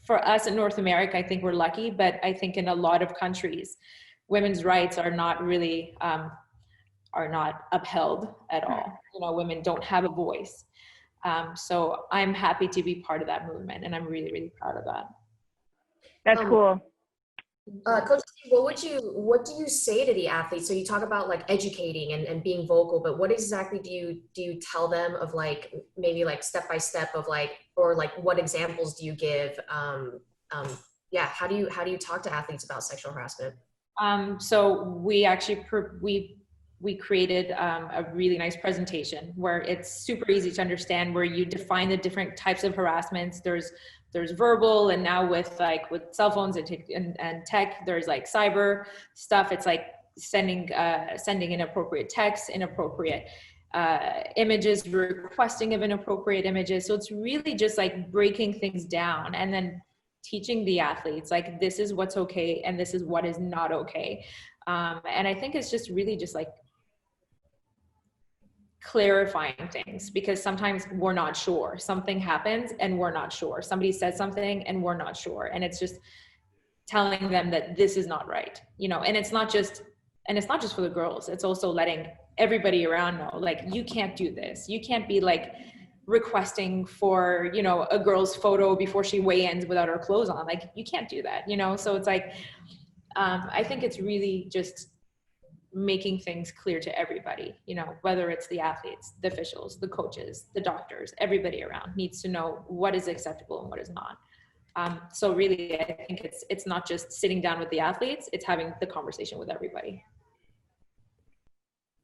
for us in North America, I think we're lucky, but I think in a lot of countries, women's rights are not really, are not upheld at all. You know, women don't have a voice. So I'm happy to be part of that movement, and I'm really proud of that. That's cool. Coach, what do you say to the athletes? So you talk about like educating and being vocal, but what exactly do you tell them of, like, maybe like step by step of like, or like what examples do you give? Yeah, how do you talk to athletes about sexual harassment? So we actually we created a really nice presentation where it's super easy to understand, where you define the different types of harassments. There's verbal, and now with cell phones and tech, there's like cyber stuff. It's like sending inappropriate texts, inappropriate images, requesting of inappropriate images. So it's really just like breaking things down and then teaching the athletes, like, this is what's okay and this is what is not okay. And I think it's just really just like clarifying things, because sometimes we're not sure. Something happens and we're not sure. Somebody says something and we're not sure. And it's just telling them that this is not right, you know. And it's not just for the girls. It's also letting everybody around know, like, you can't do this. You can't be like requesting for, you know, a girl's photo before she weigh-ins without her clothes on. Like, you can't do that, you know? So it's like, I think it's really just making things clear to everybody, you know, whether it's the athletes, the officials, the coaches, the doctors, everybody around needs to know what is acceptable and what is not. So really, I think it's not just sitting down with the athletes, it's having the conversation with everybody.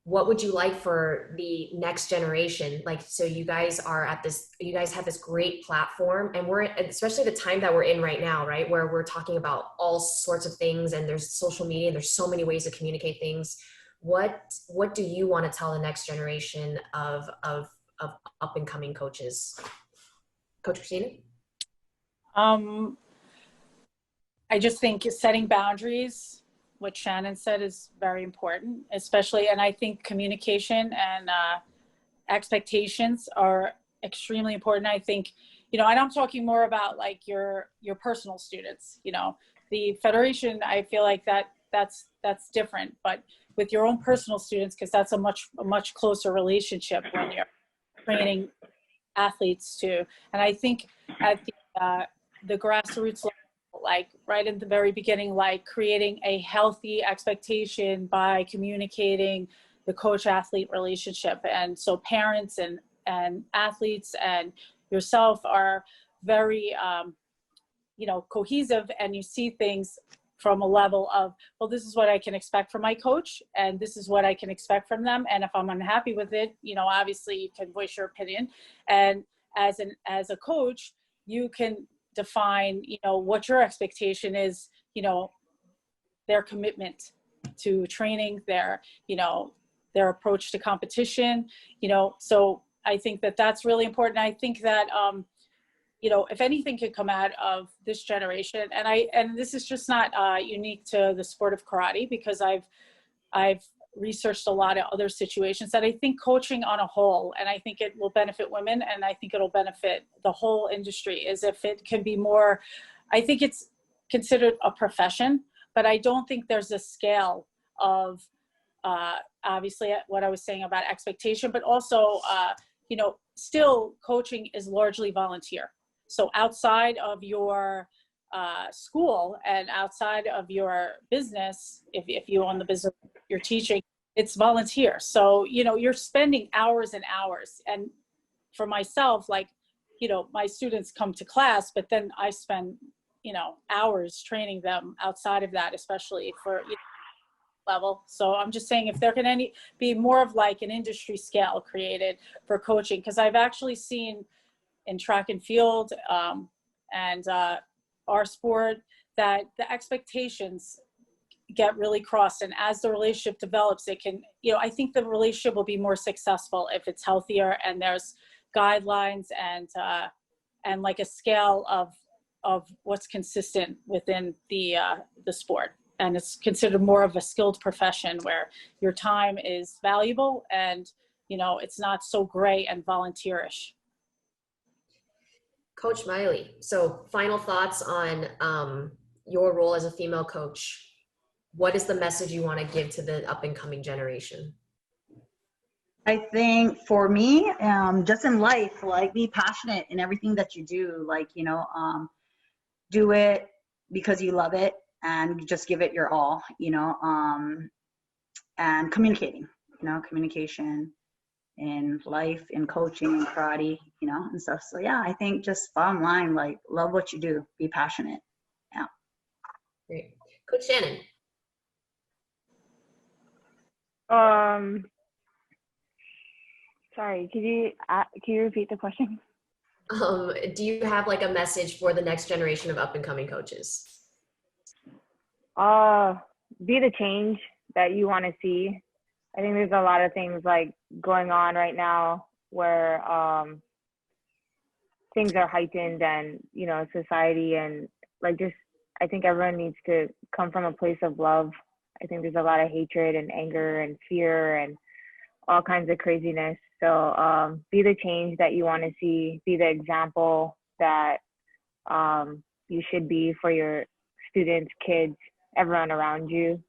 What would you like for the next generation? Like, so you guys have this great platform, and we're, especially the time that we're in right now, right? Where we're talking about all sorts of things, and there's social media, and there's so many ways to communicate things. What do you want to tell the next generation of up and coming coaches? Coach Christina? I just think setting boundaries, what Shannon said, is very important, especially, and I think communication and expectations are extremely important. I think, you know, and I'm talking more about like your personal students, you know, the federation, I feel like that's different, but with your own personal students, because that's a much closer relationship when you're training athletes too. And I think at the grassroots level, like right in the very beginning, like creating a healthy expectation by communicating the coach-athlete relationship. And so parents and athletes and yourself are very, you know, cohesive, and you see things from a level of, well, this is what I can expect from my coach, and this is what I can expect from them. And if I'm unhappy with it, you know, obviously you can voice your opinion. And as a coach, you can define, you know, what your expectation is, you know, their commitment to training, their, you know, their approach to competition, you know. So I think that that's really important. I think that, you know, if anything could come out of this generation, and this is just not unique to the sport of karate, because I've researched a lot of other situations, that I think coaching on a whole, and I think it will benefit women, and I think it'll benefit the whole industry, is if it can be more, I think it's considered a profession, but I don't think there's a scale of, obviously what I was saying about expectation, but also, you know, still coaching is largely volunteer. So outside of your school and outside of your business, if you own the business you're teaching, it's volunteer. So, you know, you're spending hours and hours. And for myself, like, you know, my students come to class, but then I spend, you know, hours training them outside of that, especially for, you know, level. So I'm just saying, if there can be more of like an industry scale created for coaching, because I've actually seen in track and field and our sport that the expectations get really crossed, and as the relationship develops, it can, you know, I think the relationship will be more successful if it's healthier and there's guidelines and like a scale of what's consistent within the sport, and it's considered more of a skilled profession where your time is valuable and, you know, it's not so gray and volunteerish. Coach Maile, so final thoughts on your role as a female coach. What is the message you want to give to the up and coming generation? I think for me, just in life, like, be passionate in everything that you do. Like, you know, do it because you love it, and just give it your all, you know, and communicating, you know, communication in life, in coaching, in karate, you know, and stuff. So yeah, I think just bottom line, like, love what you do, be passionate. Yeah. Great. Coach Shannon. Sorry, can you repeat the question? Do you have like a message for the next generation of up and coming coaches? Be the change that you want to see. I think there's a lot of things like going on right now where things are heightened, and, you know, society, and like, just, I think everyone needs to come from a place of love I think there's a lot of hatred and anger and fear and all kinds of craziness. So be the change that you want to see, be the example that you should be for your students, kids, everyone around you.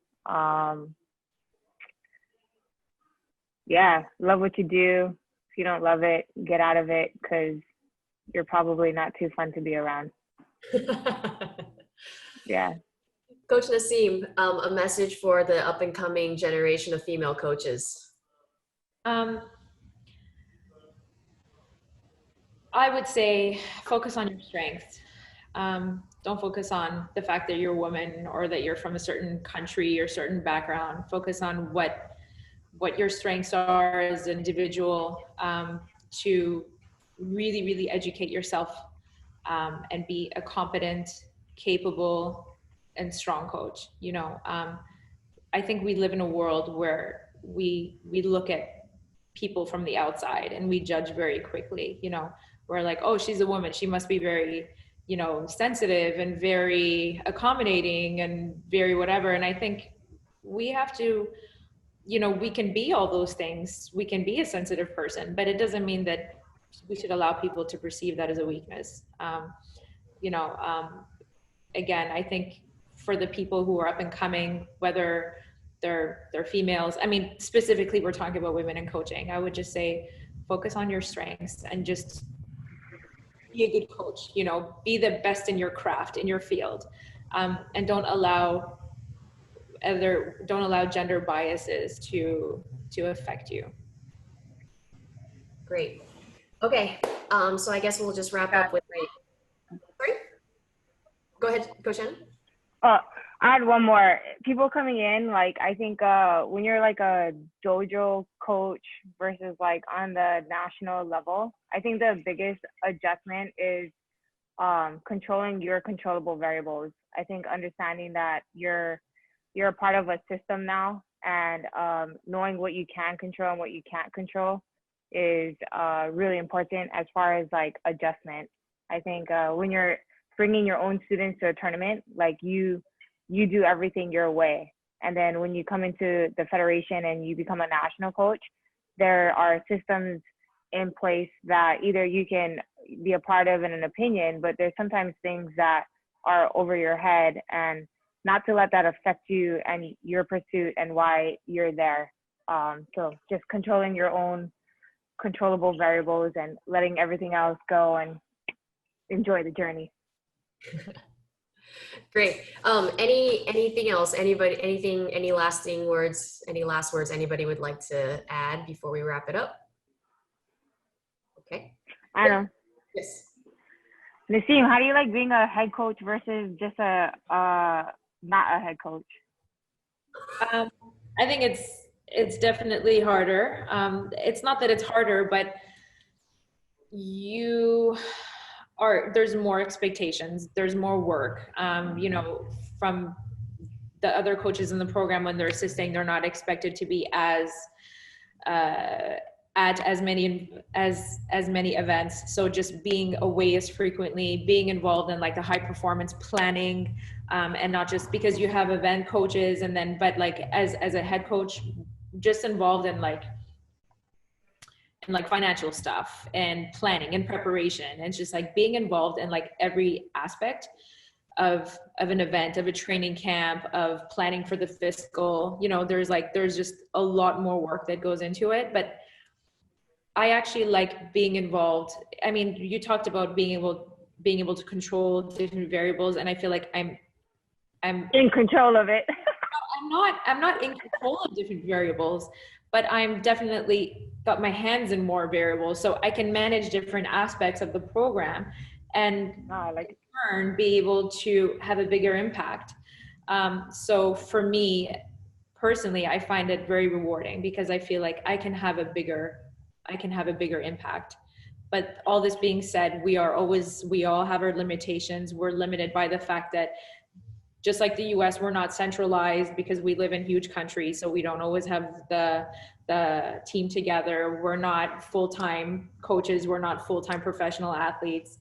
Yeah, love what you do. If you don't love it, get out of it, because you're probably not too fun to be around. Yeah. Coach Nassim, a message for the up and coming generation of female coaches. I would say focus on your strengths. Don't focus on the fact that you're a woman or that you're from a certain country or certain background. Focus on what your strengths are as an individual, to really, really educate yourself, and be a competent, capable, and strong coach. You know, I think we live in a world where we look at people from the outside and we judge very quickly. You know, we're like, oh, she's a woman, she must be very, you know, sensitive and very accommodating and very whatever. And I think we have to, you know, we can be all those things. We can be a sensitive person, but it doesn't mean that we should allow people to perceive that as a weakness. You know, again, I think for the people who are up and coming, whether they're females, I mean, specifically we're talking about women in coaching, I would just say, focus on your strengths and just be a good coach, you know, be the best in your craft, in your field. And don't allow gender biases to affect you. Great. Okay. So I guess we'll just wrap up with, sorry? Go ahead, Coach Shannon. I had one more. People coming in, like, I think when you're like a dojo coach versus like on the national level, I think the biggest adjustment is controlling your controllable variables. I think understanding that you're a part of a system now, and knowing what you can control and what you can't control is really important as far as like adjustment. I think when you're bringing your own students to a tournament, like you do everything your way. And then when you come into the federation and you become a national coach, there are systems in place that either you can be a part of in an opinion, but there's sometimes things that are over your head, and not to let that affect you and your pursuit and why you're there. So just controlling your own controllable variables and letting everything else go and enjoy the journey. Great. Anything else? Anybody, anything, any last words anybody would like to add before we wrap it up? Okay. I don't know. Yes. Nassim, how do you like being a head coach versus just a not a head coach? I think it's definitely harder. It's not that it's harder, but there's more expectations, there's more work. You know, from the other coaches in the program, when they're assisting, they're not expected to be at as many events. So just being away as frequently, being involved in like the high performance planning, and not just because you have event coaches and then, but like as a head coach, just involved in like financial stuff and planning and preparation, and just like being involved in like every aspect of an event, of a training camp, of planning for the fiscal. You know, there's just a lot more work that goes into it. But I actually like being involved. I mean, you talked about being able to control different variables, and I feel like I'm in control of it. I'm not in control of different variables, but I'm definitely got my hands in more variables, so I can manage different aspects of the program and be able to have a bigger impact. So for me personally, I find it very rewarding because I feel like I can have a bigger impact. But all this being said, we all have our limitations. We're limited by the fact that just like the US, we're not centralized because we live in huge countries. So we don't always have the team together. We're not full-time coaches. We're not full-time professional athletes.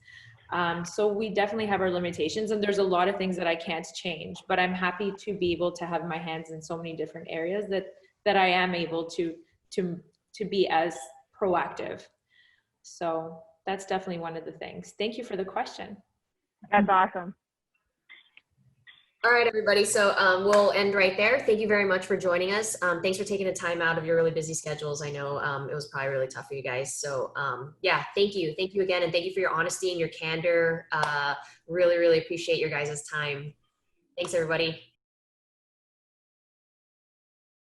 So we definitely have our limitations, and there's a lot of things that I can't change, but I'm happy to be able to have my hands in so many different areas that I am able to be as proactive. So that's definitely one of the things. Thank you for the question. That's awesome. All right, everybody. So we'll end right there. Thank you very much for joining us. Thanks for taking the time out of your really busy schedules. I know it was probably really tough for you guys. So yeah, thank you. Thank you again. And thank you for your honesty and your candor. Really, really appreciate your guys' time. Thanks, everybody.